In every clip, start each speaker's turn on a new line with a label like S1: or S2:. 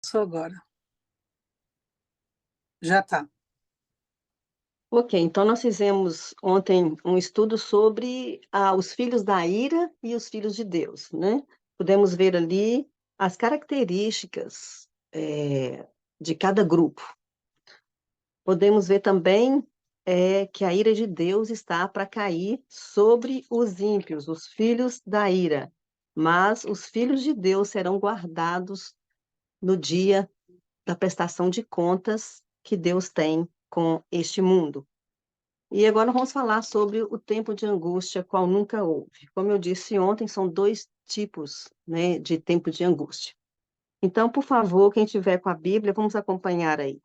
S1: Só agora. Já está.
S2: Ok, então nós fizemos ontem um estudo sobre os filhos da ira e os filhos de Deus, né? Pudemos ver ali as características de cada grupo. Podemos ver também que a ira de Deus está para cair sobre os ímpios, os filhos da ira, mas os filhos de Deus serão guardados no dia da prestação de contas que Deus tem com este mundo. E agora vamos falar sobre o tempo de angústia, qual nunca houve. Como eu disse ontem, são dois tipos, né, de tempo de angústia. Então, por favor, quem tiver com a Bíblia, vamos acompanhar aí.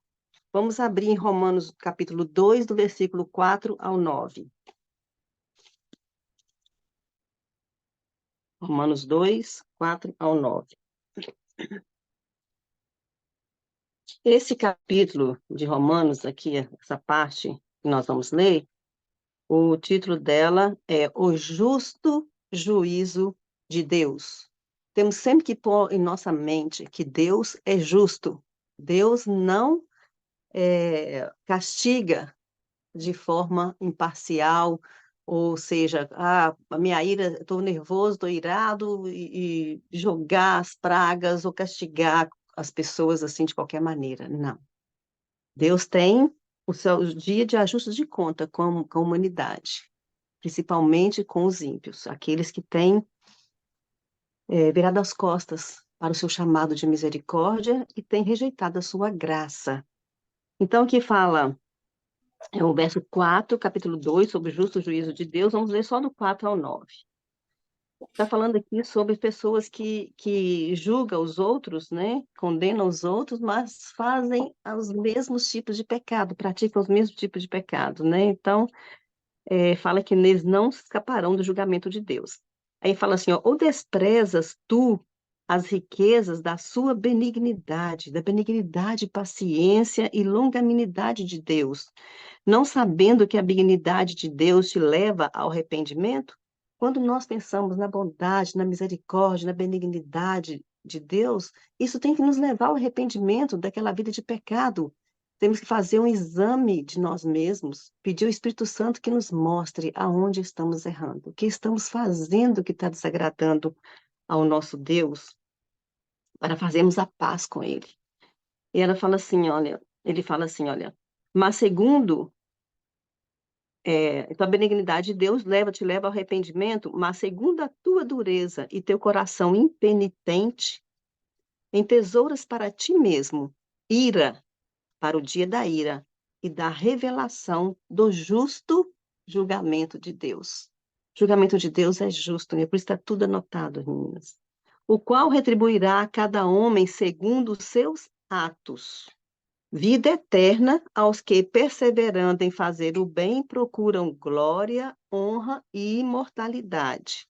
S2: Vamos abrir em Romanos capítulo 2, do versículo 4 ao 9. Romanos 2, 4 ao 9. Esse capítulo de Romanos, aqui, essa parte que nós vamos ler, o título dela é O Justo Juízo de Deus. Temos sempre que pôr em nossa mente que Deus é justo. Deus não castiga de forma imparcial, ou seja, a minha ira, estou nervoso, estou irado, e jogar as pragas ou castigar as pessoas assim de qualquer maneira. Não. Deus tem o seu dia de ajuste de conta com a humanidade, principalmente com os ímpios, aqueles que têm virado as costas para o seu chamado de misericórdia e têm rejeitado a sua graça. Então, aqui fala o verso 4, capítulo 2, sobre o justo juízo de Deus, vamos ler só do 4 ao 9. Está falando aqui sobre pessoas que julgam os outros, né? Condenam os outros, mas fazem os mesmos tipos de pecado, praticam os mesmos tipos de pecado, né? Então, fala que eles não escaparão do julgamento de Deus. Aí fala assim, ó, ou desprezas tu as riquezas da sua benignidade, da benignidade, paciência e longanimidade de Deus, não sabendo que a benignidade de Deus te leva ao arrependimento? Quando nós pensamos na bondade, na misericórdia, na benignidade de Deus, isso tem que nos levar ao arrependimento daquela vida de pecado. Temos que fazer um exame de nós mesmos, pedir ao Espírito Santo que nos mostre aonde estamos errando, o que estamos fazendo que está desagradando ao nosso Deus, para fazermos a paz com Ele. E ela fala assim, olha, ele fala assim, olha, mas segundo então, a benignidade de Deus te leva ao arrependimento, mas segundo a tua dureza e teu coração impenitente, entesouras para ti mesmo ira para o dia da ira e da revelação do justo julgamento de Deus. O julgamento de Deus é justo, né? Por isso está tudo anotado, meninas. O qual retribuirá a cada homem segundo os seus atos. Vida eterna aos que, perseverando em fazer o bem, procuram glória, honra e imortalidade.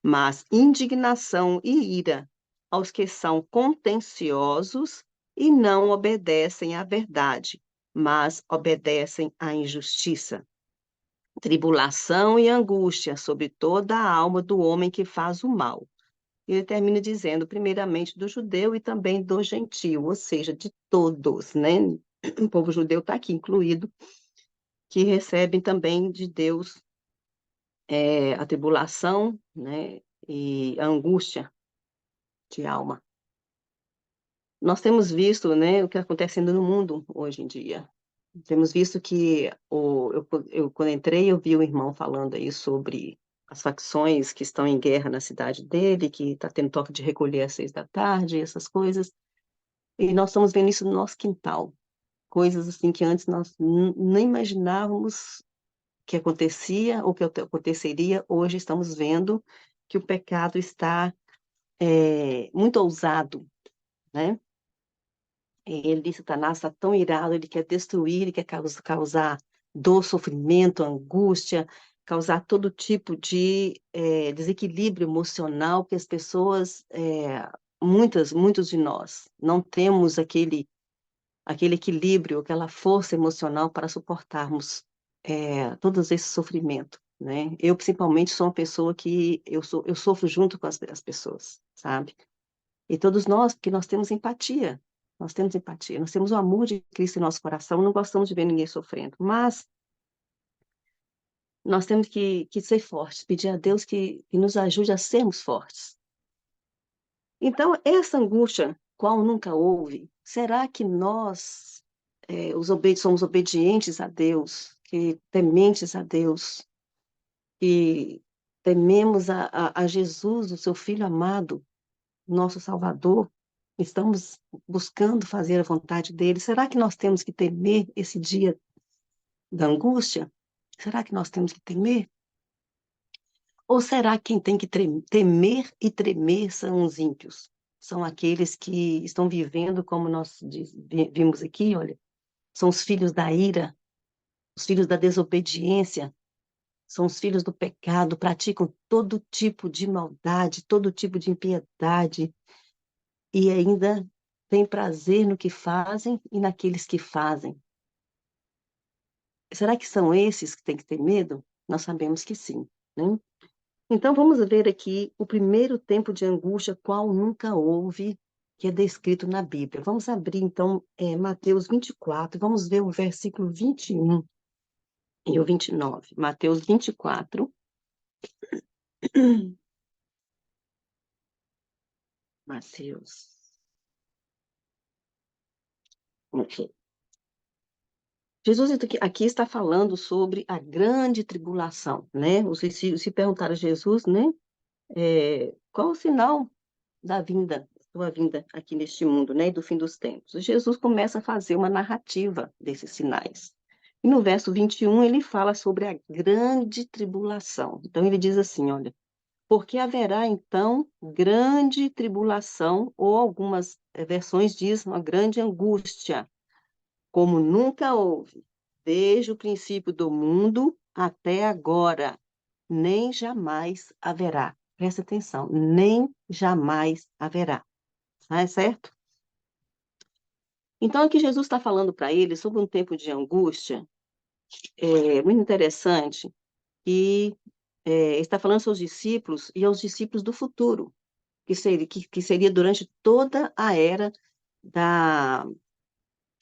S2: Mas indignação e ira aos que são contenciosos e não obedecem à verdade, mas obedecem à injustiça. Tribulação e angústia sobre toda a alma do homem que faz o mal. Ele termina dizendo, primeiramente, do judeu e também do gentio, ou seja, de todos, né? O povo judeu está aqui incluído, que recebem também de Deus a tribulação, né? E a angústia de alma. Nós temos visto, né, o que está acontecendo no mundo hoje em dia. Temos visto que, quando entrei, eu vi o irmão falando aí sobre as facções que estão em guerra na cidade dele, que está tendo toque de recolher às 6 da tarde, essas coisas. E nós estamos vendo isso no nosso quintal. Coisas assim que antes nós nem imaginávamos que acontecia ou que aconteceria. Hoje estamos vendo que o pecado está muito ousado, né? Ele, Satanás, está tão irado, ele quer destruir, ele quer causar dor, sofrimento, angústia, causar todo tipo de desequilíbrio emocional, que as pessoas, muitos de nós, não temos aquele equilíbrio, aquela força emocional para suportarmos todos esse sofrimento, né? Eu, principalmente, sou uma pessoa que eu sofro junto com as pessoas, sabe? E todos nós, porque nós temos empatia. nós temos empatia, nós temos o amor de Cristo em nosso coração, não gostamos de ver ninguém sofrendo, mas nós temos que ser fortes, pedir a Deus que nos ajude a sermos fortes. Então, essa angústia, qual nunca houve, será que nós somos obedientes a Deus, que tementes a Deus, que tememos a Jesus, o seu Filho amado, nosso Salvador, estamos buscando fazer a vontade dele? Será que nós temos que temer esse dia da angústia? Será que nós temos que temer? Ou será que quem tem que temer e tremer são os ímpios? São aqueles que estão vivendo, como nós vimos aqui, olha, são os filhos da ira, os filhos da desobediência, são os filhos do pecado, praticam todo tipo de maldade, todo tipo de impiedade, e ainda têm prazer no que fazem e naqueles que fazem. Será que são esses que têm que ter medo? Nós sabemos que sim, né? Então, vamos ver aqui o primeiro tempo de angústia, qual nunca houve, que é descrito na Bíblia. Vamos abrir, então, Mateus 24, vamos ver o versículo 21 e o 29. Mateus 24. Mateus. Ok. Jesus aqui está falando sobre a grande tribulação, né? Os discípulos se perguntaram a Jesus, né? Qual o sinal da vinda, sua vinda aqui neste mundo, né, e do fim dos tempos? Jesus começa a fazer uma narrativa desses sinais. E no verso 21 ele fala sobre a grande tribulação. Então ele diz assim, olha, porque haverá então grande tribulação, ou algumas versões dizem uma grande angústia, como nunca houve, desde o princípio do mundo até agora, nem jamais haverá. Presta atenção, nem jamais haverá. Tá certo? Então, aqui Jesus está falando para ele sobre um tempo de angústia, muito interessante, e está falando aos seus discípulos e aos discípulos do futuro, que seria durante toda a era da,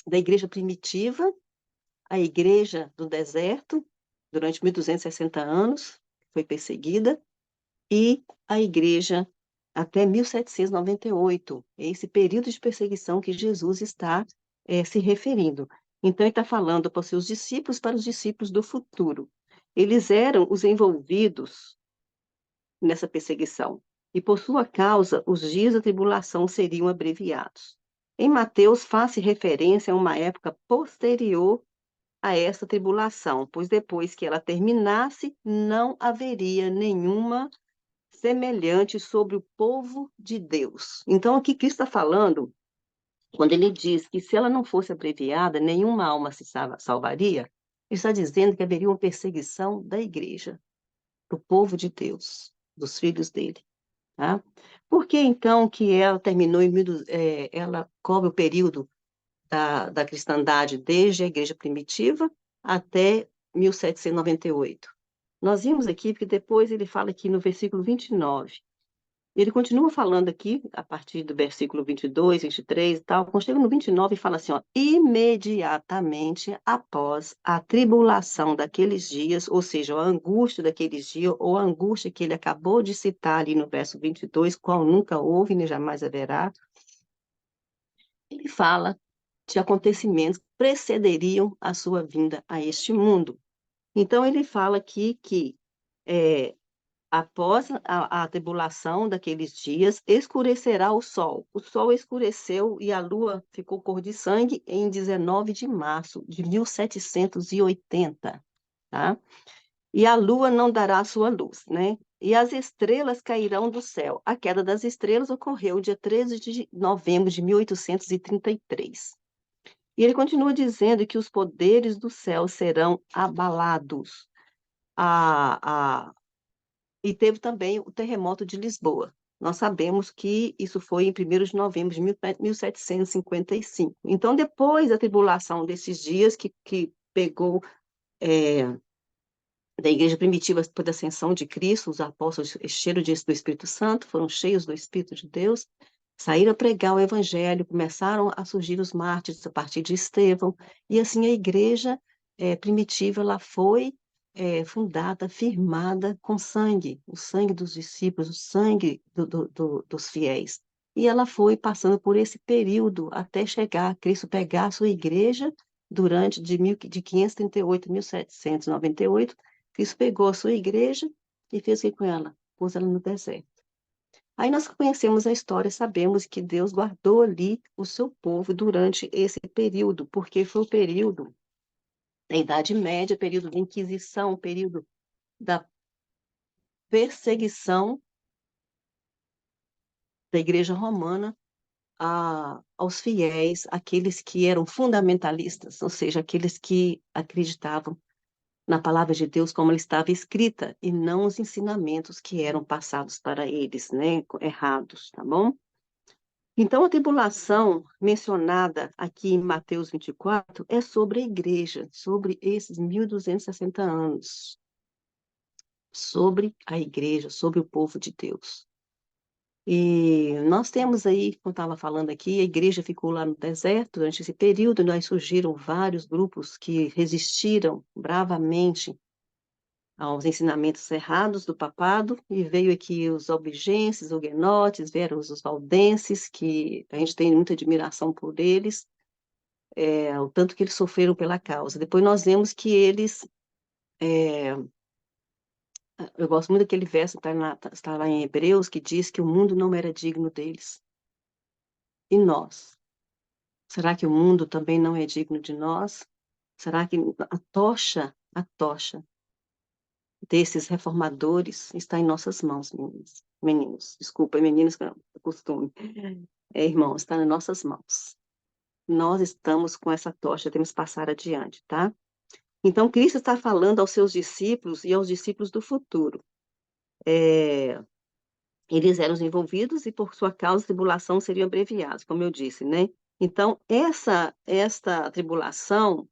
S2: da igreja primitiva, a igreja do deserto, durante 1260 anos, foi perseguida, e a igreja até 1798, esse período de perseguição que Jesus está se referindo. Então, ele está falando para os seus discípulos, para os discípulos do futuro. Eles eram os envolvidos nessa perseguição, e por sua causa, os dias da tribulação seriam abreviados. Em Mateus, faz-se referência a uma época posterior a essa tribulação, pois depois que ela terminasse, não haveria nenhuma semelhante sobre o povo de Deus. Então, aqui Cristo está falando, quando ele diz que se ela não fosse abreviada, nenhuma alma se salvaria, ele está dizendo que haveria uma perseguição da igreja, do povo de Deus, dos filhos dele. Tá? Por que então que ela terminou ela cobre o período da cristandade desde a igreja primitiva até 1798? Nós vimos aqui, porque depois ele fala aqui no versículo 29. Ele continua falando aqui, a partir do versículo 22, 23 e tal, quando chega no 29, fala assim, ó, imediatamente após a tribulação daqueles dias, ou seja, a angústia daqueles dias, ou a angústia que ele acabou de citar ali no verso 22, qual nunca houve nem jamais haverá, ele fala de acontecimentos que precederiam a sua vinda a este mundo. Então, ele fala aqui que após a tribulação daqueles dias, escurecerá o sol. O sol escureceu e a lua ficou cor de sangue em 19 de março de 1780, tá? E a lua não dará sua luz, né? E as estrelas cairão do céu. A queda das estrelas ocorreu dia 13 de novembro de 1833. E ele continua dizendo que os poderes do céu serão abalados. A, E teve também o terremoto de Lisboa. Nós sabemos que isso foi em 1º de novembro de 1755. Então, depois da tribulação desses dias, que pegou da igreja primitiva depois da ascensão de Cristo, os apóstolos cheios do Espírito Santo, foram cheios do Espírito de Deus, saíram a pregar o evangelho, começaram a surgir os mártires a partir de Estevão, e assim a igreja primitiva ela foi fundada, firmada com sangue, o sangue dos discípulos, o sangue dos fiéis. E ela foi passando por esse período até chegar a Cristo pegar a sua igreja durante de 538 a 1798. Cristo pegou a sua igreja e fez o que com ela? Pôs ela no deserto. Aí nós conhecemos a história, sabemos que Deus guardou ali o seu povo durante esse período, porque foi o período da Idade Média, período da Inquisição, período da perseguição da Igreja Romana aos fiéis, aqueles que eram fundamentalistas, ou seja, aqueles que acreditavam na palavra de Deus como ela estava escrita, e não os ensinamentos que eram passados para eles, né, errados, tá bom? Então, a tribulação mencionada aqui em Mateus 24 é sobre a igreja, sobre esses 1260 anos, sobre a igreja, sobre o povo de Deus. E nós temos aí, como estava falando aqui, a igreja ficou lá no deserto durante esse período, nós surgiram vários grupos que resistiram bravamente aos ensinamentos errados do papado, e veio aqui os albigenses, huguenotes, vieram os valdenses, que a gente tem muita admiração por eles, o tanto que eles sofreram pela causa. Depois nós vemos que eles, é, eu gosto muito daquele verso que está lá em Hebreus, que diz que o mundo não era digno deles. E nós? Será que o mundo também não é digno de nós? Será que a tocha desses reformadores está em nossas mãos, meninos? Meninos, desculpa, meninos, que não é costume. Irmãos, está em nossas mãos. Nós estamos com essa tocha, temos que passar adiante, tá? Então, Cristo está falando aos seus discípulos e aos discípulos do futuro. Eles eram os envolvidos e, por sua causa, a tribulação seriam abreviados, como eu disse, né? Então, esta tribulação,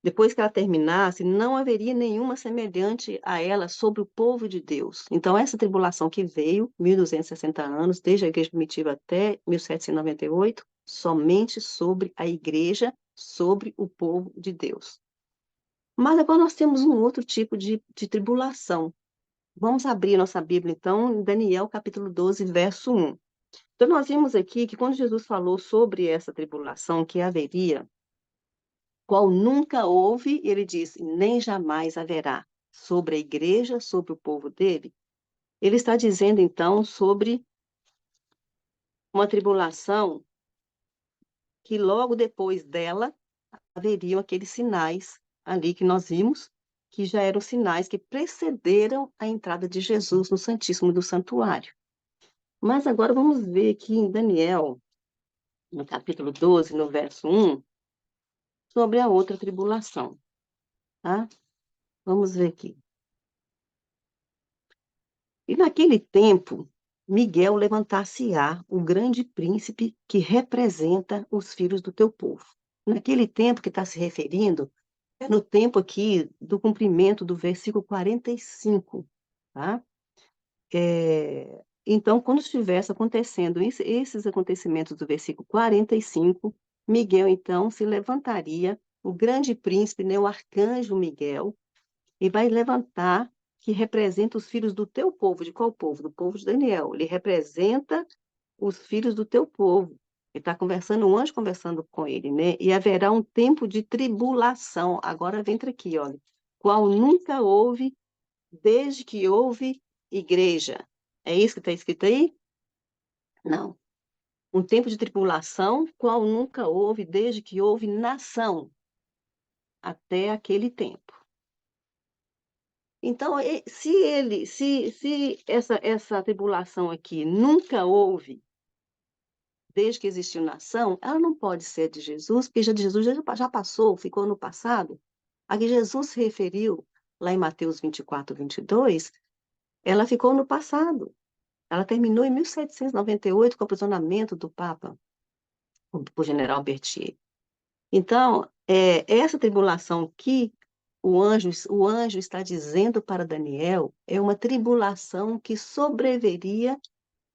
S2: depois que ela terminasse, não haveria nenhuma semelhante a ela sobre o povo de Deus. Então, essa tribulação que veio, 1260 anos, desde a igreja primitiva até 1798, somente sobre a igreja, sobre o povo de Deus. Mas agora nós temos um outro tipo de tribulação. Vamos abrir nossa Bíblia, então, em Daniel, capítulo 12, verso 1. Então, nós vimos aqui que quando Jesus falou sobre essa tribulação que haveria, qual nunca houve, ele disse, nem jamais haverá, sobre a igreja, sobre o povo dele, ele está dizendo, então, sobre uma tribulação que logo depois dela haveriam aqueles sinais ali que nós vimos, que já eram sinais que precederam a entrada de Jesus no Santíssimo do Santuário. Mas agora vamos ver aqui em Daniel, no capítulo 12, no verso 1, sobre a outra tribulação, tá? Vamos ver aqui. E naquele tempo, Miguel levantar-se-á, o grande príncipe que representa os filhos do teu povo. Naquele tempo que está se referindo, é no tempo aqui do cumprimento do versículo 45, tá? Então, quando estivesse acontecendo esses acontecimentos do versículo 45, Miguel, então, se levantaria, o grande príncipe, né, o arcanjo Miguel, e vai levantar, que representa os filhos do teu povo. De qual povo? Do povo de Daniel. Ele representa os filhos do teu povo. Ele está conversando, um anjo conversando com ele, né? E haverá um tempo de tribulação. Agora vem aqui, olha. Qual nunca houve, desde que houve igreja. É isso que está escrito aí? Não. Um tempo de tribulação, qual nunca houve, desde que houve nação, até aquele tempo. Então, se essa tribulação aqui nunca houve, desde que existiu nação, ela não pode ser de Jesus, porque Jesus já passou, ficou no passado. A que Jesus se referiu, lá em Mateus 24, 22, ela ficou no passado. Ela terminou em 1798 com o aprisionamento do Papa, o general Berthier. Então, essa tribulação que o anjo está dizendo para Daniel é uma tribulação que sobreviria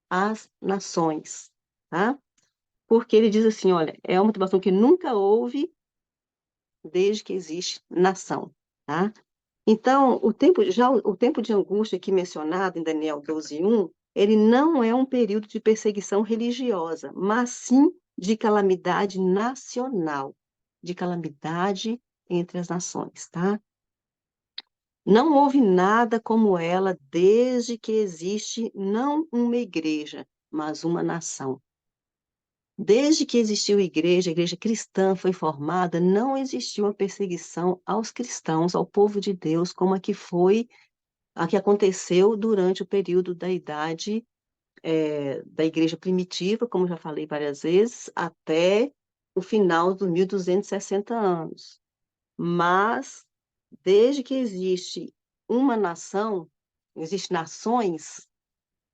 S2: às nações. tá? Porque ele diz assim, olha, é uma tribulação que nunca houve desde que existe nação, tá? Então, o tempo de angústia aqui mencionado em Daniel 12:1, ele não é um período de perseguição religiosa, mas sim de calamidade nacional, de calamidade entre as nações, tá? Não houve nada como ela desde que existe não uma igreja, mas uma nação. Desde que existiu a igreja cristã foi formada, não existiu uma perseguição aos cristãos, ao povo de Deus, como a que aconteceu durante o período da idade da igreja primitiva, como já falei várias vezes, até o final dos 1260 anos. Mas, desde que existe uma nação, existem nações,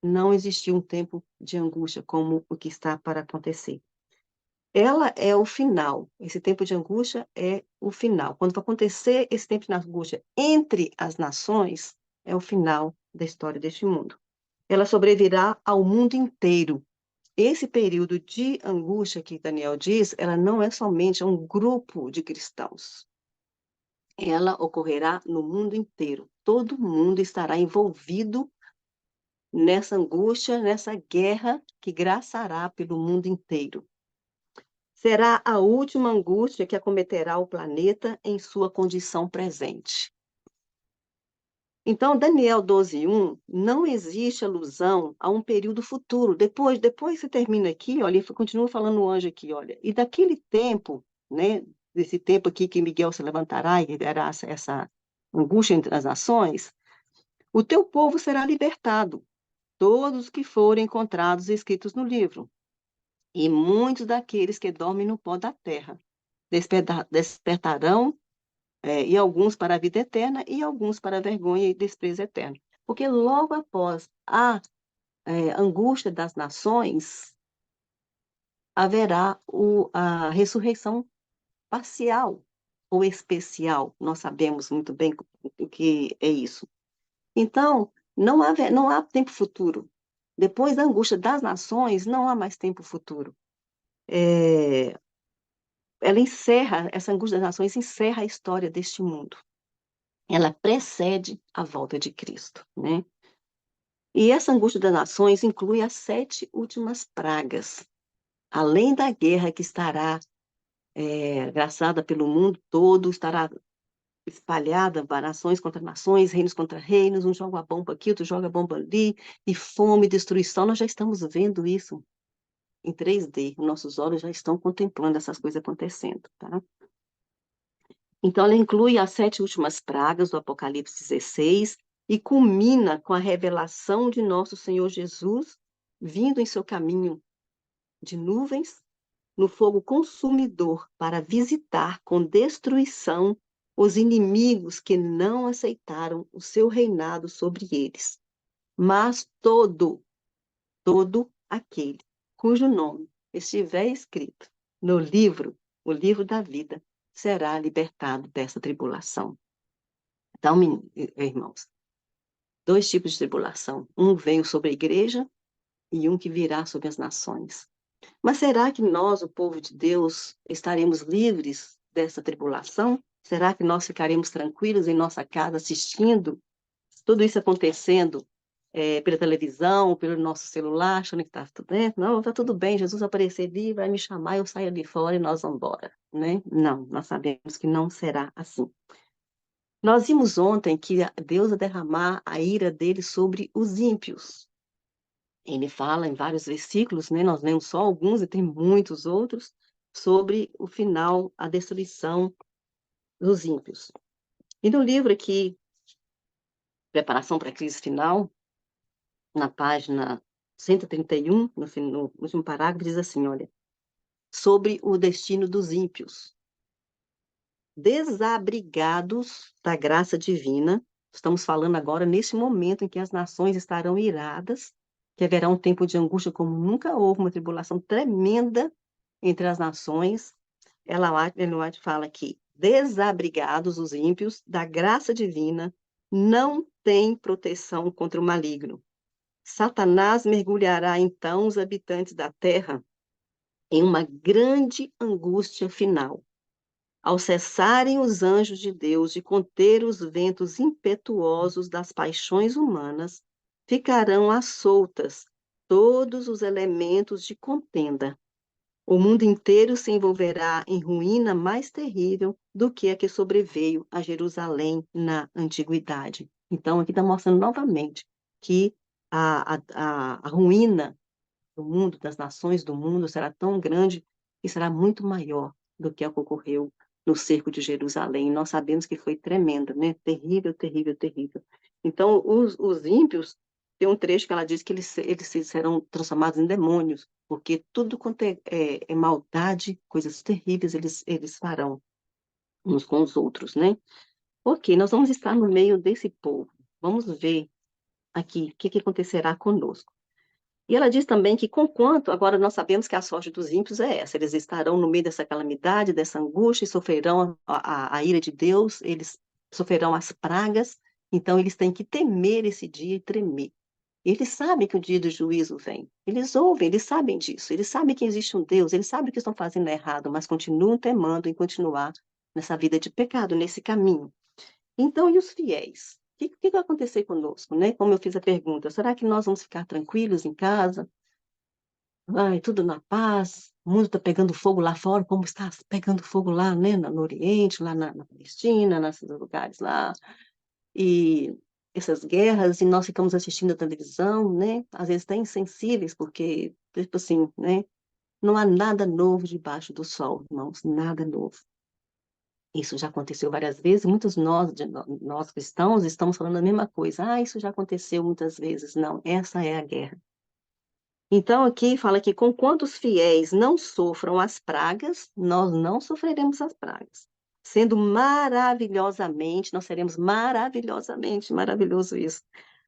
S2: não existiu um tempo de angústia como o que está para acontecer. Ela é o final. Esse tempo de angústia é o final. Quando vai acontecer esse tempo de angústia entre as nações, é o final da história deste mundo. Ela sobrevirá ao mundo inteiro. Esse período de angústia que Daniel diz, ela não é somente a um grupo de cristãos. Ela ocorrerá no mundo inteiro. Todo mundo estará envolvido nessa angústia, nessa guerra que graçará pelo mundo inteiro. Será a última angústia que acometerá o planeta em sua condição presente. Então, Daniel 12:1, não existe alusão a um período futuro. Depois você termina aqui, olha, ele continua falando o anjo aqui, olha, e daquele tempo, né, desse tempo aqui que Miguel se levantará e dará essa angústia entre as nações, o teu povo será libertado, todos que forem encontrados escritos no livro, e muitos daqueles que dormem no pó da terra despertarão, e alguns para a vida eterna, e alguns para a vergonha e desprezo eterno. Porque logo após a angústia das nações, haverá a ressurreição parcial ou especial. Nós sabemos muito bem o que é isso. Então, não há tempo futuro. Depois da angústia das nações, não há mais tempo futuro. Ela encerra, essa angústia das nações encerra a história deste mundo. Ela precede a volta de Cristo, né? E essa angústia das nações inclui as 7 últimas pragas, além da guerra que estará graçada pelo mundo todo, estará espalhada, nações contra nações, reinos contra reinos, um joga a bomba aqui, outro joga a bomba ali, e fome, destruição. Nós já estamos vendo isso em 3D, nossos olhos já estão contemplando essas coisas acontecendo, tá? Então, ela inclui as 7 últimas pragas do Apocalipse 16 e culmina com a revelação de nosso Senhor Jesus vindo em seu caminho de nuvens no fogo consumidor para visitar com destruição os inimigos que não aceitaram o seu reinado sobre eles. Mas todo aquele cujo nome estiver escrito no livro, o livro da vida, será libertado dessa tribulação. Então, irmãos, 2 tipos de tribulação. Um veio sobre a igreja e um que virá sobre as nações. Mas será que nós, o povo de Deus, estaremos livres dessa tribulação? Será que nós ficaremos tranquilos em nossa casa assistindo tudo isso acontecendo pela televisão, pelo nosso celular, achando que está tudo bem? Não, está tudo bem, Jesus vai aparecer ali, vai me chamar, eu saio ali fora e nós vamos embora, né? Não, nós sabemos que não será assim. Nós vimos ontem que Deus vai derramar a ira dele sobre os ímpios. Ele fala em vários versículos, né? Nós lemos só alguns e tem muitos outros, sobre o final, a destruição dos ímpios. E no livro aqui, Preparação para a Crise Final, na página 131, no último parágrafo, diz assim, olha, sobre o destino dos ímpios. Desabrigados da graça divina, estamos falando agora nesse momento em que as nações estarão iradas, que haverá um tempo de angústia como nunca houve, uma tribulação tremenda entre as nações. Ellen White fala que desabrigados os ímpios da graça divina não têm proteção contra o maligno. Satanás mergulhará então os habitantes da terra em uma grande angústia final. Ao cessarem os anjos de Deus de conter os ventos impetuosos das paixões humanas, ficarão às soltas todos os elementos de contenda. O mundo inteiro se envolverá em ruína mais terrível do que sobreveio a Jerusalém na antiguidade. Então, aqui está mostrando novamente que a ruína do mundo, das nações do mundo, será tão grande e será muito maior do que o que ocorreu no cerco de Jerusalém. Nós sabemos que foi tremendo, né? Terrível, terrível, terrível. Então, os ímpios, tem um trecho que ela diz que eles serão transformados em demônios, porque tudo quanto é maldade, coisas terríveis, eles farão uns com os outros, né? Ok, nós vamos estar no meio desse povo. Vamos ver aqui o que acontecerá conosco. E ela diz também que, conquanto, agora nós sabemos que a sorte dos ímpios é essa, eles estarão no meio dessa calamidade, dessa angústia, e sofrerão a ira de Deus, eles sofrerão as pragas, então eles têm que temer esse dia e tremer. Eles sabem que o dia do juízo vem, eles ouvem, eles sabem disso, eles sabem que existe um Deus, eles sabem que estão fazendo errado, mas continuam temendo em continuar nessa vida de pecado, nesse caminho. Então, e os fiéis? O que vai acontecer conosco, né? Como eu fiz a pergunta, será que nós vamos ficar tranquilos em casa? Vai, tudo na paz, o mundo está pegando fogo lá fora, como está pegando fogo lá, né? No Oriente, lá na Palestina, nesses lugares lá. E essas guerras, e nós ficamos assistindo a televisão, né? Às vezes até insensíveis, porque, tipo assim, né? Não há nada novo debaixo do sol, irmãos, nada novo. Isso já aconteceu várias vezes, muitos nós cristãos estamos falando a mesma coisa. Ah, isso já aconteceu muitas vezes. Não, essa é a guerra. Então, aqui fala que com quantos fiéis não sofram as pragas, nós não sofreremos as pragas. Sendo maravilhosamente, nós seremos maravilhosamente, maravilhoso isso,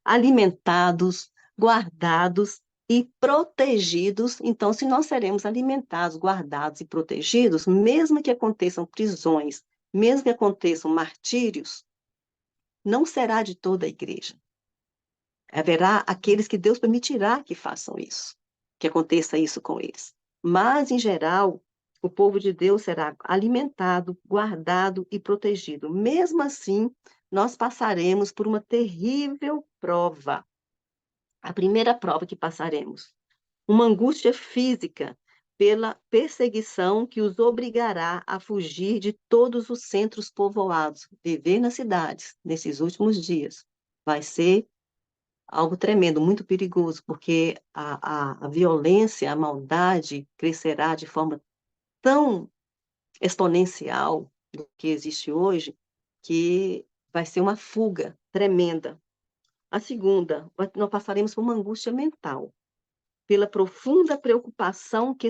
S2: alimentados, guardados e protegidos. Então, se nós seremos alimentados, guardados e protegidos, mesmo que aconteçam prisões, mesmo que aconteçam martírios, não será de toda a igreja. Haverá aqueles que Deus permitirá que façam isso, que aconteça isso com eles. Mas, em geral, o povo de Deus será alimentado, guardado e protegido. Mesmo assim, nós passaremos por uma terrível prova. A primeira prova que passaremos, uma angústia física pela perseguição que os obrigará a fugir de todos os centros povoados, viver nas cidades nesses últimos dias. Vai ser algo tremendo, muito perigoso, porque a violência, a maldade crescerá de forma tão exponencial do que existe hoje, que vai ser uma fuga tremenda. A segunda, nós passaremos por uma angústia mental, pela profunda preocupação que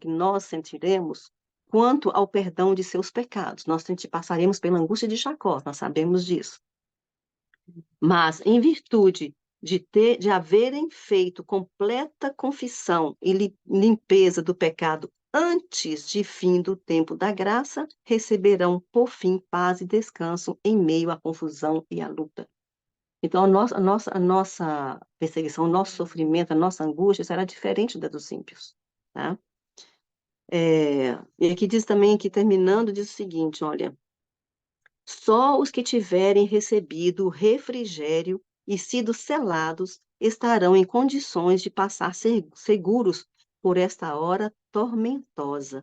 S2: nós sentiremos quanto ao perdão de seus pecados. Nós passaremos pela angústia de Jacó, nós sabemos disso. Mas, em virtude de haverem feito completa confissão e limpeza do pecado antes de fim do tempo da graça, receberão, por fim, paz e descanso em meio à confusão e à luta. Então, a nossa perseguição, o nosso sofrimento, a nossa angústia será diferente da dos ímpios, tá? E aqui diz também, que terminando, diz o seguinte, olha, só os que tiverem recebido o refrigério e sido selados estarão em condições de passar seguros por esta hora tormentosa,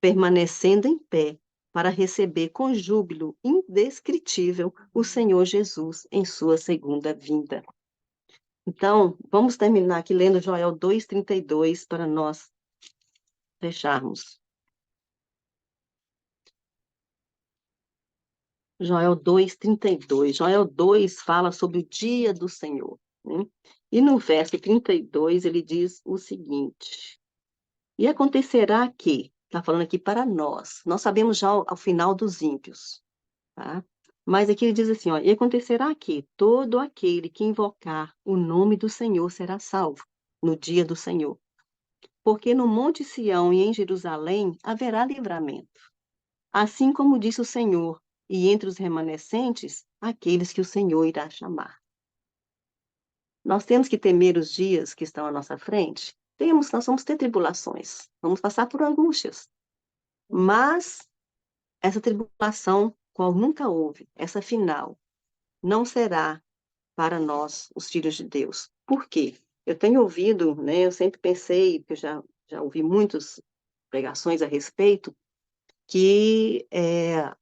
S2: permanecendo em pé para receber com júbilo indescritível o Senhor Jesus em sua segunda vinda. Então, vamos terminar aqui lendo Joel 2:32 para nós fecharmos. Joel 2:32. Joel 2 fala sobre o dia do Senhor, né? E no verso 32 ele diz o seguinte: E acontecerá que, está falando aqui para nós sabemos já ao final dos ímpios, tá? Mas aqui ele diz assim, ó, e acontecerá que todo aquele que invocar o nome do Senhor será salvo no dia do Senhor. Porque no Monte Sião e em Jerusalém haverá livramento, assim como disse o Senhor, e entre os remanescentes, aqueles que o Senhor irá chamar. Nós temos que temer os dias que estão à nossa frente? Temos, nós vamos ter tribulações, vamos passar por angústias, mas essa tribulação, qual nunca houve, essa final, não será para nós, os filhos de Deus. Por quê? Eu tenho ouvido, né, eu sempre pensei, porque eu já ouvi muitas pregações a respeito, que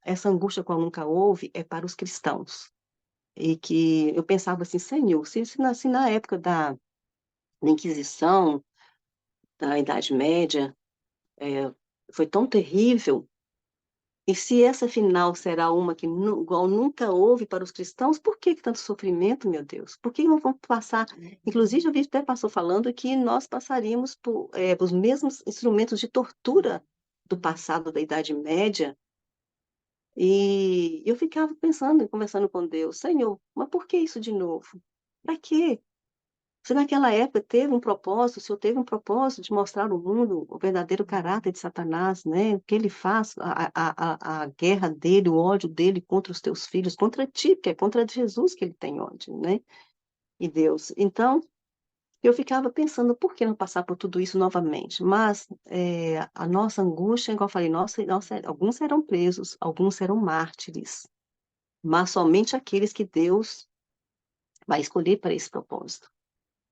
S2: essa angústia qual nunca houve é para os cristãos. E que eu pensava assim, Senhor, se na época da Inquisição, da Idade Média, foi tão terrível, e se essa final será uma que igual nunca houve para os cristãos, por que tanto sofrimento, meu Deus? Por que não vamos passar? Inclusive, eu vi até pastor falando que nós passaríamos por os mesmos instrumentos de tortura do passado da Idade Média, e eu ficava pensando e conversando com Deus, Senhor, mas por que isso de novo? Para quê? Se naquela época teve um propósito, o Senhor teve um propósito de mostrar ao mundo o verdadeiro caráter de Satanás, né? O que ele faz, a guerra dele, o ódio dele contra os teus filhos, contra ti, porque é contra Jesus que ele tem ódio, né? E Deus. Então, eu ficava pensando, por que não passar por tudo isso novamente? Mas a nossa angústia, igual eu falei, alguns serão presos, alguns serão mártires, mas somente aqueles que Deus vai escolher para esse propósito.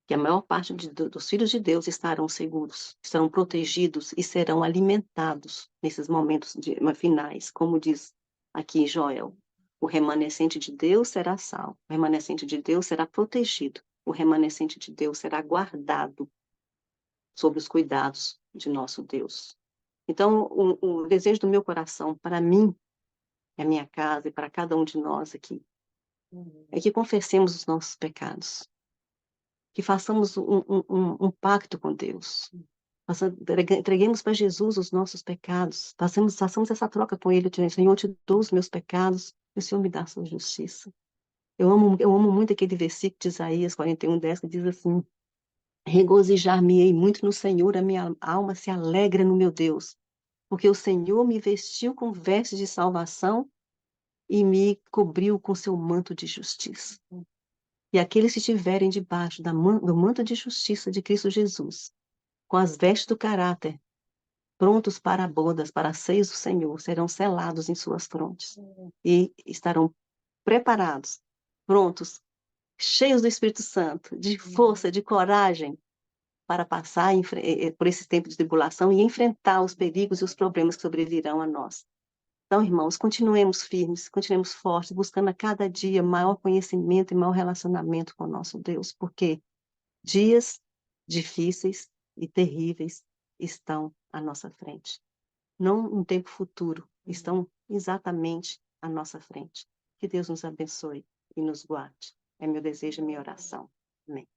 S2: Que a maior parte dos filhos de Deus estarão seguros, estarão protegidos e serão alimentados nesses momentos finais, como diz aqui Joel. O remanescente de Deus será salvo, o remanescente de Deus será protegido, o remanescente de Deus será guardado sob os cuidados de nosso Deus. Então, o desejo do meu coração, para mim, e a minha casa, e para cada um de nós aqui, é que confessemos os nossos pecados, que façamos um pacto com Deus. Entreguemos para Jesus os nossos pecados. Façamos essa troca com Ele, dizendo, Senhor, eu te dou os meus pecados, e o Senhor me dá a sua justiça. Eu amo muito aquele versículo de Isaías 41:10, que diz assim, regozijar-me-ei muito no Senhor, a minha alma se alegra no meu Deus, porque o Senhor me vestiu com vestes de salvação e me cobriu com seu manto de justiça. E aqueles que estiverem debaixo do manto de justiça de Cristo Jesus, com as vestes do caráter, prontos para bodas, para ceias do Senhor, serão selados em suas frontes e estarão preparados, prontos, cheios do Espírito Santo, de força, de coragem, para passar por esse tempo de tribulação e enfrentar os perigos e os problemas que sobrevirão a nós. Então, irmãos, continuemos firmes, continuemos fortes, buscando a cada dia maior conhecimento e maior relacionamento com o nosso Deus, porque dias difíceis e terríveis estão à nossa frente. Não um tempo futuro, estão exatamente à nossa frente. Que Deus nos abençoe e nos guarde. É meu desejo e minha oração. Amém.